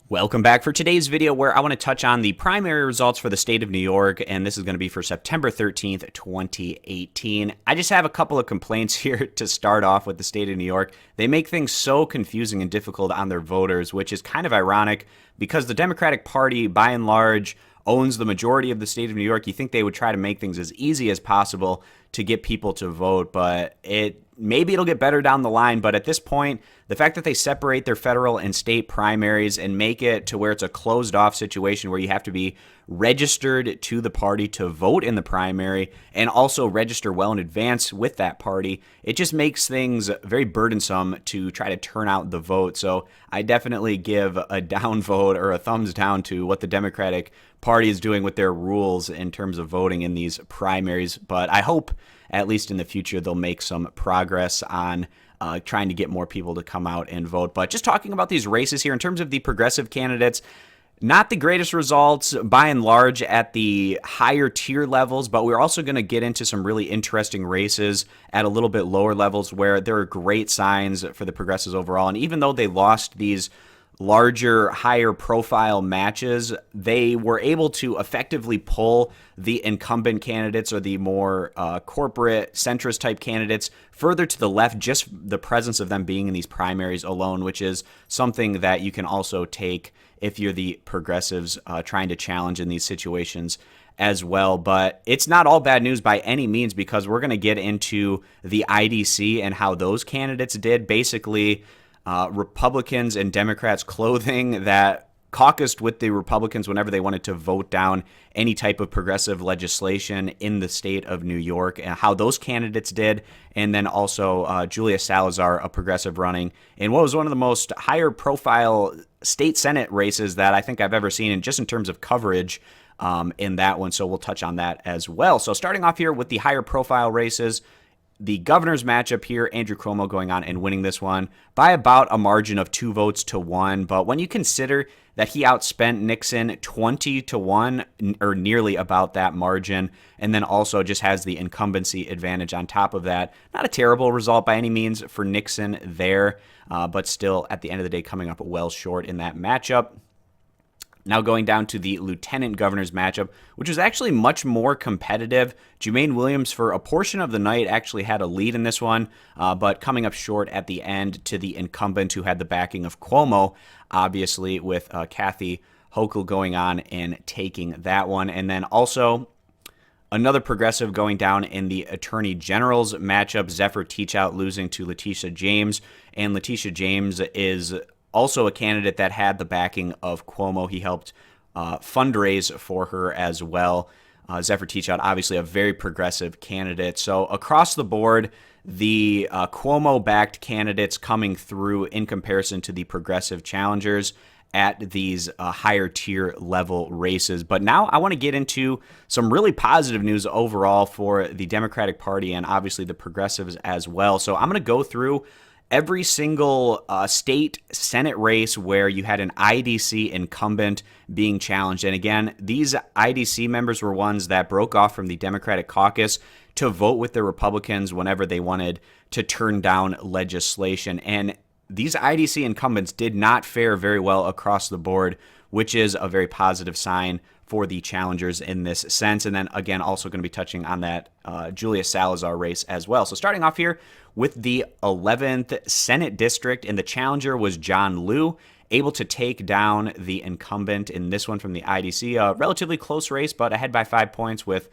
Welcome back for today's video where I want to touch on the primary results for the state of New York, and this is going to be for September 13th, 2018. I just have a couple of complaints here to start off with the state of New York. They make things so confusing and difficult on their voters, which is kind of ironic because the Democratic Party, by and large, owns the majority of the state of New York. You think they would try to make things as easy as possible to get people to vote, but maybe it'll get better down the line. But at this point, the fact that they separate their federal and state primaries and make it to where it's a closed off situation where you have to be registered to the party to vote in the primary and also register well in advance with that party, it just makes things very burdensome to try to turn out the vote. So I definitely give a down vote or a thumbs down to what the Democratic Party is doing with their rules in terms of voting in these primaries. But I hope, at least in the future, they'll make some progress on trying to get more people to come out and vote. But just talking about these races here, in terms of the progressive candidates, not the greatest results by and large at the higher tier levels, but we're also going to get into some really interesting races at a little bit lower levels where there are great signs for the progressives overall. And even though they lost these larger, higher profile matches, they were able to effectively pull the incumbent candidates or the more corporate centrist type candidates further to the left, just the presence of them being in these primaries alone, which is something that you can also take if you're the progressives trying to challenge in these situations as well. But it's not all bad news by any means, because we're going to get into the IDC and how those candidates did. Basically, Republicans and Democrats clothing that caucused with the Republicans whenever they wanted to vote down any type of progressive legislation in the state of New York, and how those candidates did. And then also Julius Salazar, a progressive, running in what was one of the most higher profile state Senate races that I think I've ever seen, and just in terms of coverage in that one. So we'll touch on that as well. So starting off here with the higher profile races, the governor's matchup here, Andrew Cuomo going on and winning this one by about a margin of 2 votes to 1. But when you consider that he outspent Nixon 20 to 1, or nearly about that margin, and then also just has the incumbency advantage on top of that, not a terrible result by any means for Nixon there, but still at the end of the day coming up well short in that matchup. Now going down to the lieutenant governor's matchup, which was actually much more competitive. Jumaane Williams, for a portion of the night, actually had a lead in this one, but coming up short at the end to the incumbent, who had the backing of Cuomo, obviously, with Kathy Hochul going on and taking that one. And then also another progressive going down in the attorney general's matchup, Zephyr Teachout losing to Letitia James. And Letitia James is also a candidate that had the backing of Cuomo. He helped fundraise for her as well. Zephyr Teachout, obviously a very progressive candidate. So across the board, the Cuomo-backed candidates coming through in comparison to the progressive challengers at these higher tier level races. But now I want to get into some really positive news overall for the Democratic Party and obviously the progressives as well. So I'm going to go through every single state Senate race where you had an IDC incumbent being challenged. And again, these IDC members were ones that broke off from the Democratic caucus to vote with the Republicans whenever they wanted to turn down legislation. And these IDC incumbents did not fare very well across the board, which is a very positive sign for the challengers in this sense. And then again, also going to be touching on that Julius Salazar race as well. So starting off here with the 11th Senate district, and the challenger was John Liu, able to take down the incumbent in this one from the IDC. A relatively close race, but ahead by 5 points with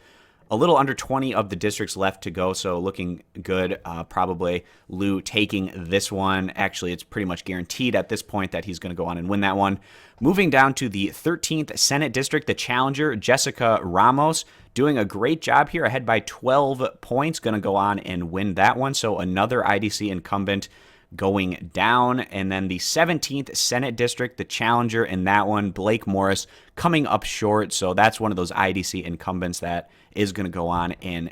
a little under 20 of the districts left to go, so looking good. Probably Liu taking this one. Actually, it's pretty much guaranteed at this point that he's going to go on and win that one. Moving down to the 13th Senate district, the challenger, Jessica Ramos, doing a great job here, ahead by 12 points, going to go on and win that one. So another IDC incumbent going down. And then the 17th Senate district, the challenger in that one, Blake Morris, coming up short. So that's one of those IDC incumbents that is going to go on and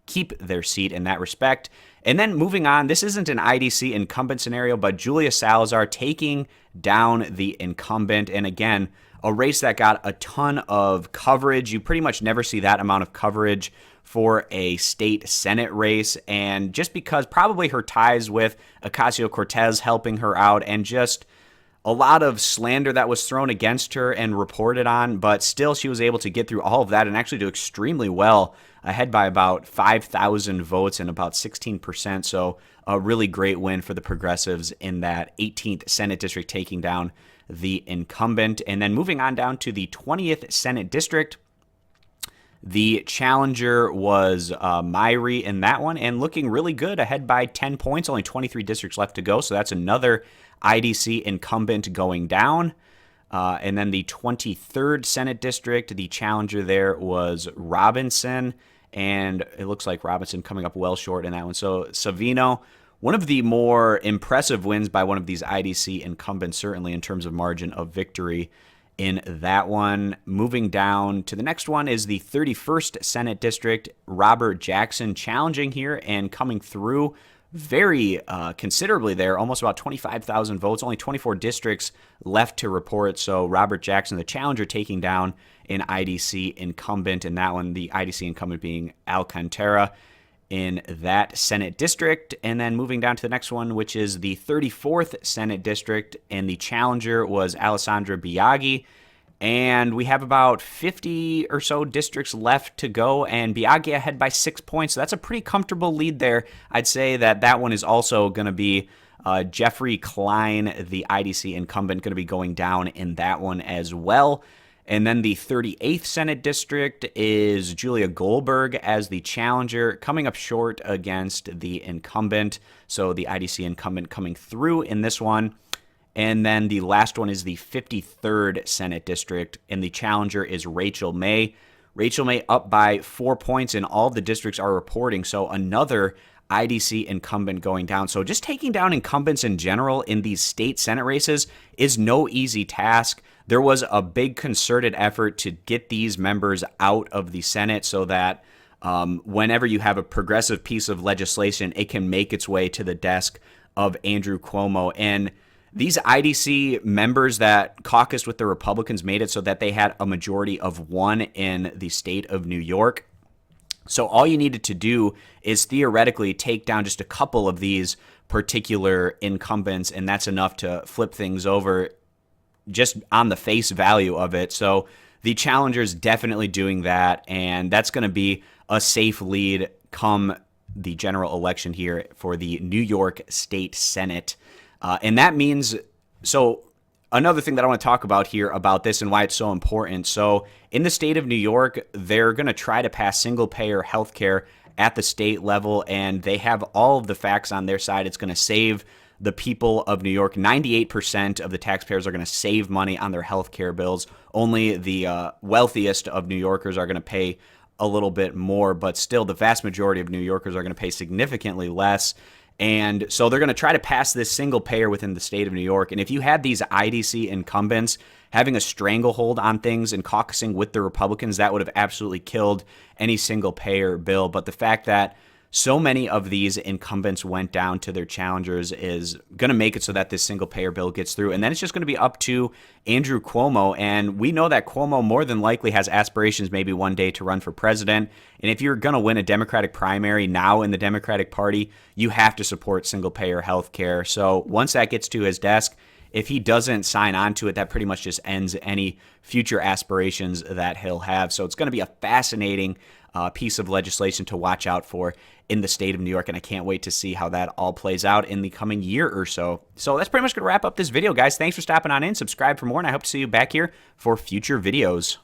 keep their seat in that respect. And then moving on, this isn't an IDC incumbent scenario, but Julius Salazar taking down the incumbent. And again, a race that got a ton of coverage. You pretty much never see that amount of coverage for a state Senate race. And just because probably her ties with Ocasio-Cortez helping her out, and just a lot of slander that was thrown against her and reported on, but still she was able to get through all of that and actually do extremely well, ahead by about 5,000 votes and about 16%. So a really great win for the progressives in that 18th Senate district, taking down the incumbent. And then moving on down to the 20th Senate district, the challenger was Myrie in that one, and looking really good, ahead by 10 points, only 23 districts left to go. So that's another IDC incumbent going down. And then the 23rd Senate district, the challenger there was Robinson, and it looks like Robinson coming up well short in that one. So Savino, one of the more impressive wins by one of these IDC incumbents, certainly in terms of margin of victory in that one. Moving down to the next one is the 31st Senate district, Robert Jackson challenging here and coming through very considerably there, almost about 25,000 votes, only 24 districts left to report. So Robert Jackson, the challenger, taking down an IDC incumbent in that one, the IDC incumbent being Alcantara in that Senate district. And then moving down to the next one, which is the 34th Senate district, and the challenger was Alessandra Biaggi. And we have about 50 or so districts left to go, and Biaggi ahead by 6 points. So that's a pretty comfortable lead there. I'd say that one is also going to be Jeffrey Klein, the IDC incumbent, going to be going down in that one as well. And then the 38th Senate district is Julia Goldberg as the challenger, coming up short against the incumbent. So the IDC incumbent coming through in this one. And then the last one is the 53rd Senate district, and the challenger is Rachel May. Rachel May up by 4 points, and all the districts are reporting. So another IDC incumbent going down. So just taking down incumbents in general in these state Senate races is no easy task. There was a big concerted effort to get these members out of the Senate so that whenever you have a progressive piece of legislation, it can make its way to the desk of Andrew Cuomo. And these IDC members that caucused with the Republicans made it so that they had a majority of one in the state of New York. So all you needed to do is theoretically take down just a couple of these particular incumbents, and that's enough to flip things over just on the face value of it. So the challenger's definitely doing that, and that's going to be a safe lead come the general election here for the New York State Senate. And that means, so another thing that I want to talk about here about this and why it's so important. So in the state of New York, they're going to try to pass single-payer health care at the state level, and they have all of the facts on their side. It's going to save the people of New York. 98% of the taxpayers are going to save money on their health care bills. Only the wealthiest of New Yorkers are going to pay a little bit more, but still the vast majority of New Yorkers are going to pay significantly less. And so they're going to try to pass this single payer within the state of New York. And if you had these IDC incumbents having a stranglehold on things and caucusing with the Republicans, that would have absolutely killed any single payer bill. But the fact that so many of these incumbents went down to their challengers is going to make it so that this single payer bill gets through. And then it's just going to be up to Andrew Cuomo. And we know that Cuomo more than likely has aspirations maybe one day to run for president. And if you're going to win a Democratic primary now in the Democratic Party, you have to support single payer health care. So once that gets to his desk, if he doesn't sign on to it, that pretty much just ends any future aspirations that he'll have. So it's going to be a fascinating piece of legislation to watch out for in the state of New York, and I can't wait to see how that all plays out in the coming year or so. So that's pretty much going to wrap up this video, guys. Thanks for stopping on in. Subscribe for more, and I hope to see you back here for future videos.